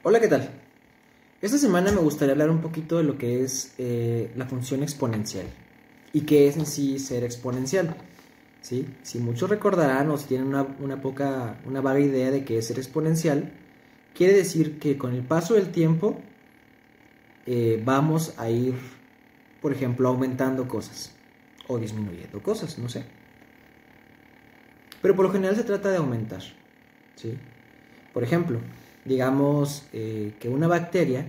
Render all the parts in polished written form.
Hola, ¿qué tal? Esta semana me gustaría hablar un poquito de lo que es la función exponencial y qué es en sí ser exponencial, ¿sí? Si muchos recordarán o si tienen una vaga idea de qué es ser exponencial, quiere decir que con el paso del tiempo vamos a ir, por ejemplo, aumentando cosas o disminuyendo cosas, no sé. Pero por lo general se trata de aumentar, ¿sí? Por ejemplo, digamos que una bacteria,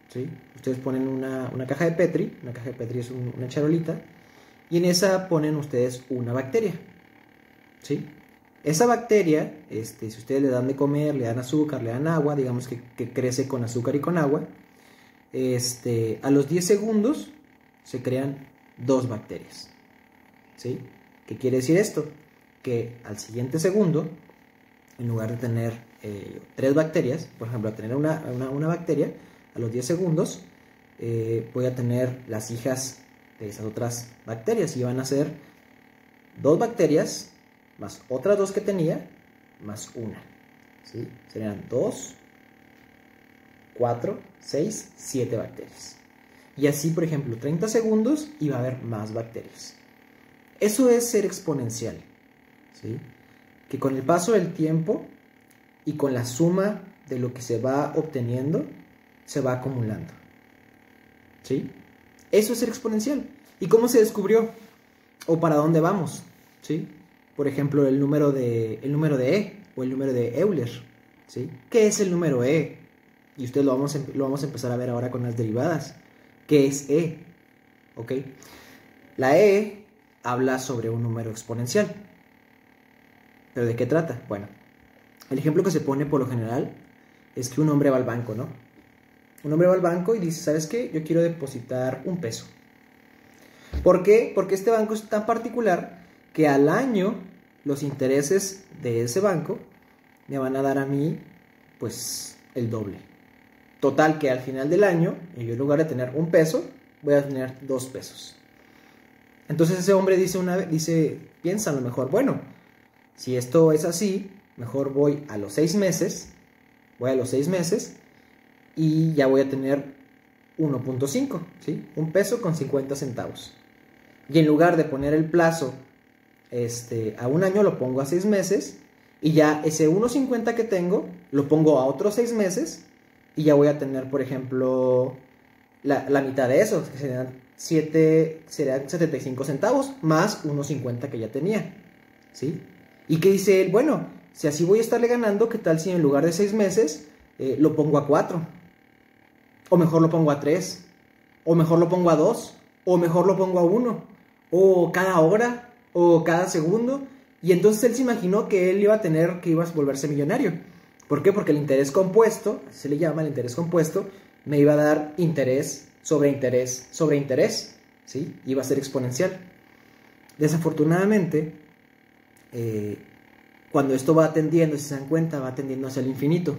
¿sí? Ustedes ponen una caja de Petri, una caja de Petri es una charolita, y en esa ponen ustedes una bacteria, ¿sí? Esa bacteria, si ustedes le dan de comer, le dan azúcar, le dan agua, digamos que crece con azúcar y con agua, a los 10 segundos se crean dos bacterias, ¿sí? ¿Qué quiere decir esto? Que al siguiente segundo, en lugar de tener tres bacterias, por ejemplo, a tener una bacteria, a los 10 segundos voy a tener las hijas de esas otras bacterias y van a ser dos bacterias más otras dos que tenía más una, ¿sí? Serían 2, 4, 6, 7 bacterias. Y así, por ejemplo, 30 segundos y va a haber más bacterias. Eso es ser exponencial, ¿sí? Que con el paso del tiempo y con la suma de lo que se va obteniendo, se va acumulando, ¿sí? Eso es ser exponencial. ¿Y cómo se descubrió? ¿O para dónde vamos? ¿Sí? Por ejemplo, el número de E o el número de Euler, ¿sí? ¿Qué es el número E? Y ustedes lo vamos a empezar a ver ahora con las derivadas. ¿Qué es E? ¿Ok? La E habla sobre un número exponencial. ¿Pero de qué trata? Bueno, el ejemplo que se pone por lo general es que un hombre va al banco, ¿no? Un hombre va al banco y dice, ¿sabes qué? Yo quiero depositar un peso. ¿Por qué? Porque este banco es tan particular que al año los intereses de ese banco me van a dar a mí, pues, el doble. Total, que al final del año, yo en lugar de tener un peso, voy a tener 2 pesos. Entonces ese hombre piensa a lo mejor, bueno, si esto es así, mejor voy a los 6 meses, y ya voy a tener 1.5, ¿sí? Un peso con 50 centavos. Y en lugar de poner el plazo a un año, lo pongo a 6 meses, y ya ese 1.50 que tengo, lo pongo a otros 6 meses, y ya voy a tener, por ejemplo, la mitad de eso, que serían 75 centavos, más 1.50 que ya tenía, ¿sí? ¿Y qué dice él? Bueno, si así voy a estarle ganando, ¿qué tal si en lugar de 6 meses lo pongo a 4? O mejor lo pongo a 3, o mejor lo pongo a 2, o mejor lo pongo a 1, o cada hora, o cada segundo. Y entonces él se imaginó que él iba a volverse millonario. ¿Por qué? Porque el interés compuesto, así se le llama, el interés compuesto, me iba a dar interés sobre interés sobre interés, ¿sí? Iba a ser exponencial. Desafortunadamente, cuando esto va tendiendo, si se dan cuenta, va tendiendo hacia el infinito,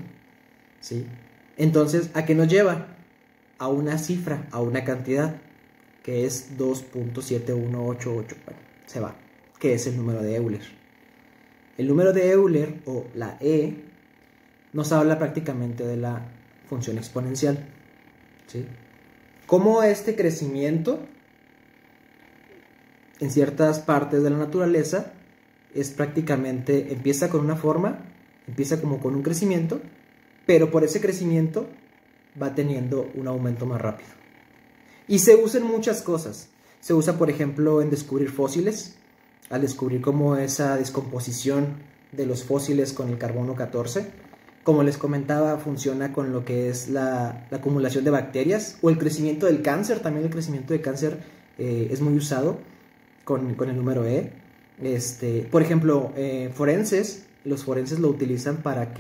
¿sí? Entonces, ¿a qué nos lleva? A una cifra, a una cantidad, que es 2.7188, bueno, se va, que es el número de Euler. El número de Euler, o la E, nos habla prácticamente de la función exponencial, ¿sí? Cómo este crecimiento en ciertas partes de la naturaleza es prácticamente, empieza con una forma, empieza como con un crecimiento, pero por ese crecimiento va teniendo un aumento más rápido. Y se usa en muchas cosas. Se usa, por ejemplo, en descubrir fósiles, al descubrir cómo esa descomposición de los fósiles con el carbono 14, como les comentaba, funciona con lo que es la acumulación de bacterias, o el crecimiento del cáncer. También el crecimiento de cáncer es muy usado con el número E. Por ejemplo, los forenses lo utilizan para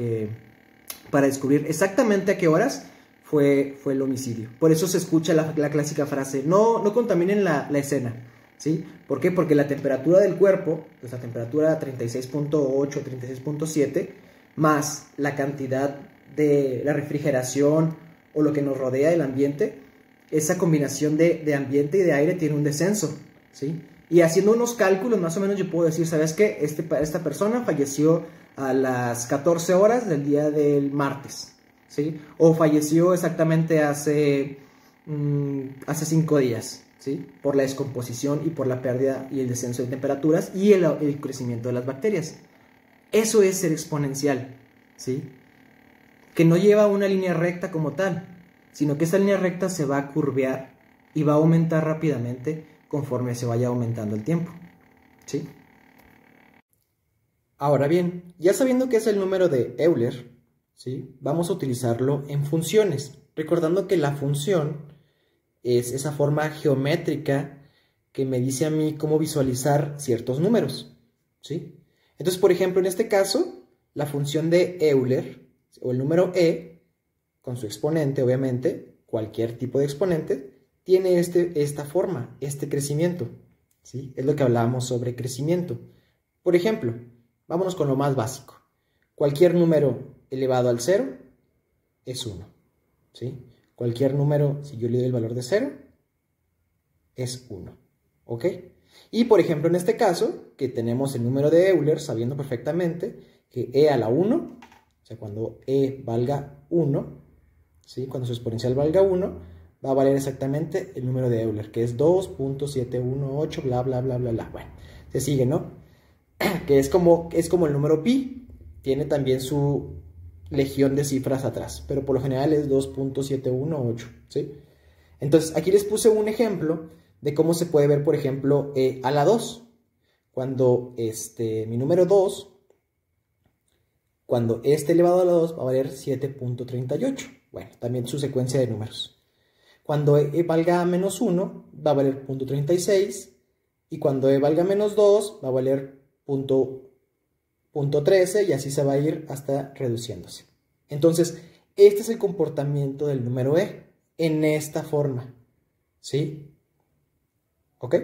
descubrir exactamente a qué horas fue el homicidio. Por eso se escucha la clásica frase, no contaminen la escena, ¿sí? ¿Por qué? Porque la temperatura del cuerpo, pues la temperatura 36.8, 36.7, más la cantidad de la refrigeración o lo que nos rodea del ambiente, esa combinación de ambiente y de aire tiene un descenso, ¿sí? Y haciendo unos cálculos, más o menos yo puedo decir, ¿sabes qué? Esta persona falleció a las 14 horas del día del martes. ¿sí? O falleció exactamente hace 5 días, ¿sí? Por la descomposición y por la pérdida y el descenso de temperaturas y el crecimiento de las bacterias. Eso es ser exponencial, ¿sí? Que no lleva una línea recta como tal, sino que esa línea recta se va a curvear y va a aumentar rápidamente conforme se vaya aumentando el tiempo, ¿sí? Ahora bien, ya sabiendo que es el número de Euler, ¿sí? Vamos a utilizarlo en funciones, recordando que la función es esa forma geométrica que me dice a mí cómo visualizar ciertos números, ¿sí? Entonces, por ejemplo, en este caso, la función de Euler, o el número e, con su exponente, obviamente, cualquier tipo de exponente, tiene esta forma, este crecimiento, ¿sí? Es lo que hablábamos sobre crecimiento. Por ejemplo, vámonos con lo más básico. Cualquier número elevado al 0 es 1, ¿sí? Cualquier número, si yo le doy el valor de 0, es 1, ¿ok? Y por ejemplo, en este caso, que tenemos el número de Euler, sabiendo perfectamente que e a la 1, o sea, cuando e valga 1, ¿sí? Cuando su exponencial valga 1, va a valer exactamente el número de Euler, que es 2.718, bla, bla, bla, bla, bla. Bueno, se sigue, ¿no? Que es como el número pi, tiene también su legión de cifras atrás, pero por lo general es 2.718, ¿sí? Entonces, aquí les puse un ejemplo de cómo se puede ver, por ejemplo, e a la 2. Cuando mi número 2, cuando elevado a la 2 va a valer 7.38. Bueno, también su secuencia de números. Cuando e valga menos 1, va a valer 0.36. Y cuando e valga menos 2, va a valer 0.13 y así se va a ir hasta reduciéndose. Entonces, este es el comportamiento del número e en esta forma, ¿sí? ¿Ok?